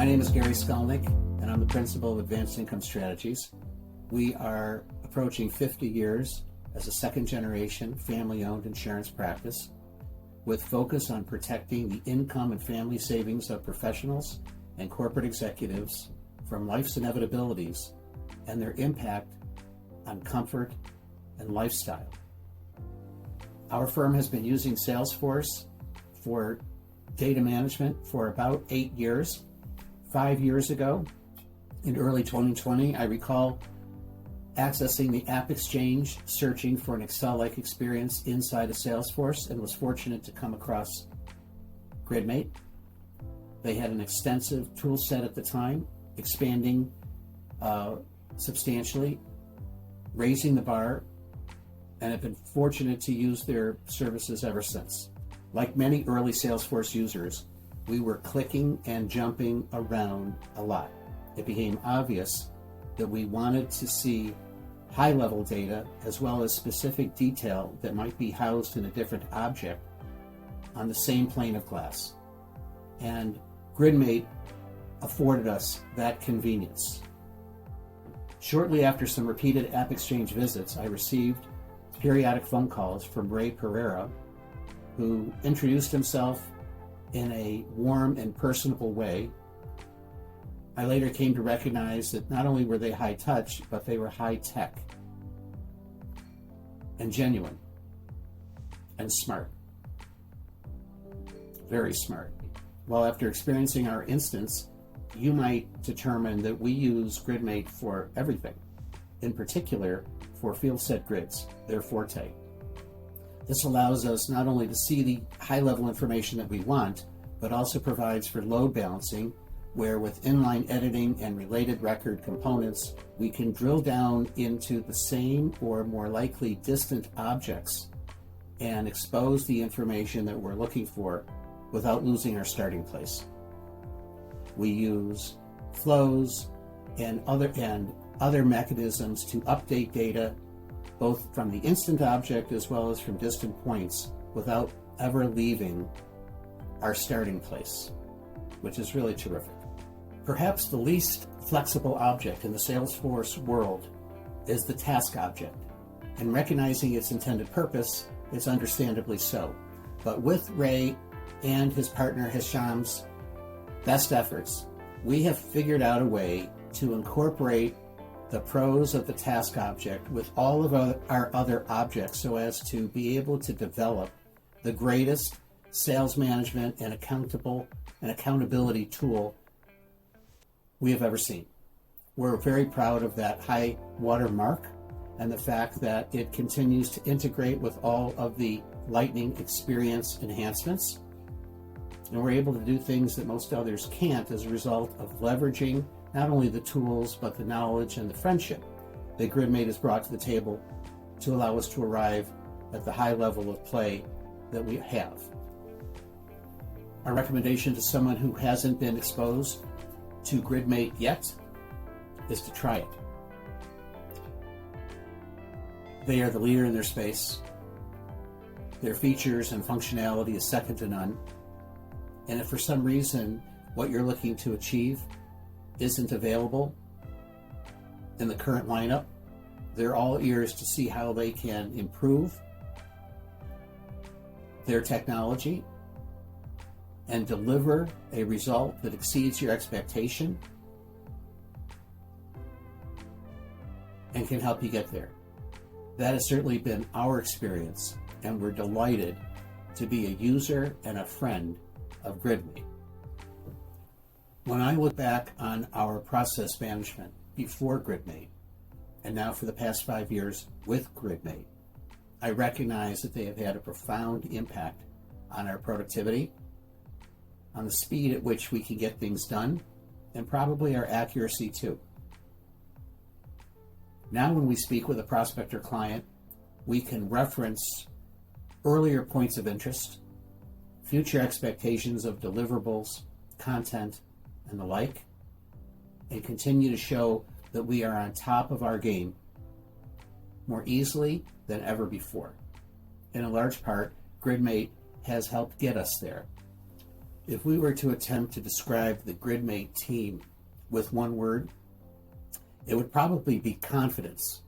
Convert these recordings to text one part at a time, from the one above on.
My name is Gary Scholnick, and I'm the principal of Advanced Income Strategies. We are approaching 50 years as a second-generation family-owned insurance practice with focus on protecting the income and family savings of professionals and corporate executives from life's inevitabilities and their impact on comfort and lifestyle. Our firm has been using Salesforce for data management for about 8 years. 5 years ago, in early 2020, I recall accessing the App Exchange, searching for an Excel-like experience inside of Salesforce, and was fortunate to come across GridMate. They had an extensive tool set at the time, expanding substantially, raising the bar, and have been fortunate to use their services ever since. Like many early Salesforce users, we were clicking and jumping around a lot. It became obvious that we wanted to see high-level data as well as specific detail that might be housed in a different object on the same plane of glass. And GridMate afforded us that convenience. Shortly after some repeated App Exchange visits, I received periodic phone calls from Ray Pereira, who introduced himself in a warm and personable way. I later came to recognize that not only were they high touch, but they were high tech and genuine and smart. Very smart. Well, after experiencing our instance, you might determine that we use GridMate for everything, in particular for field set grids, their forte. This allows us not only to see the high-level information that we want, but also provides for load balancing, where with inline editing and related record components, we can drill down into the same or more likely distant objects and expose the information that we're looking for without losing our starting place. We use flows and other mechanisms to update data, both from the instant object as well as from distant points, without ever leaving our starting place, which is really terrific. Perhaps the least flexible object in the Salesforce world is the task object, and recognizing its intended purpose is understandably so. But with Ray and his partner Hisham's best efforts, we have figured out a way to incorporate the pros of the task object with all of our other objects so as to be able to develop the greatest sales management and accountability tool we have ever seen. We're very proud of that high water mark and the fact that it continues to integrate with all of the Lightning experience enhancements. And we're able to do things that most others can't as a result of leveraging not only the tools, but the knowledge and the friendship that GridMate has brought to the table to allow us to arrive at the high level of play that we have. Our recommendation to someone who hasn't been exposed to GridMate yet is to try it. They are the leader in their space. Their features and functionality is second to none. And if for some reason what you're looking to achieve isn't available in the current lineup, they're all ears to see how they can improve their technology and deliver a result that exceeds your expectation and can help you get there. That has certainly been our experience, and we're delighted to be a user and a friend of GridMate. When I look back on our process management before GridMate, and now for the past 5 years with GridMate, I recognize that they have had a profound impact on our productivity, on the speed at which we can get things done, and probably our accuracy too. Now when we speak with a prospect or client, we can reference earlier points of interest, future expectations of deliverables, content, and the like, and continue to show that we are on top of our game more easily than ever before. In a large part, GridMate has helped get us there. If we were to attempt to describe the GridMate team with one word, it would probably be confidence.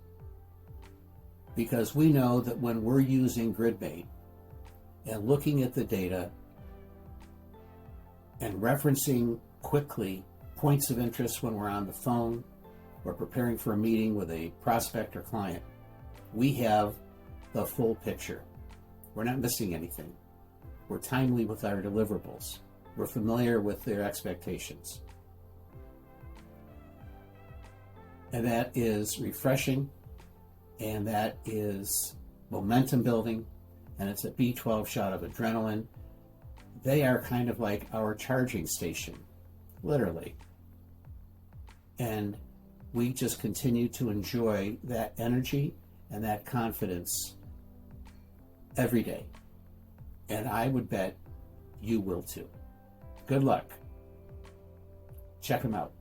Because we know that when we're using GridMate and looking at the data and referencing quickly points of interest when we're on the phone or preparing for a meeting with a prospect or client, we have the full picture. We're not missing anything. We're timely with our deliverables. We're familiar with their expectations. And that is refreshing, and that is momentum building, and it's a B12 shot of adrenaline. They are kind of like our charging station, literally. And we just continue to enjoy that energy and that confidence every day. And I would bet you will too. Good luck. Check them out.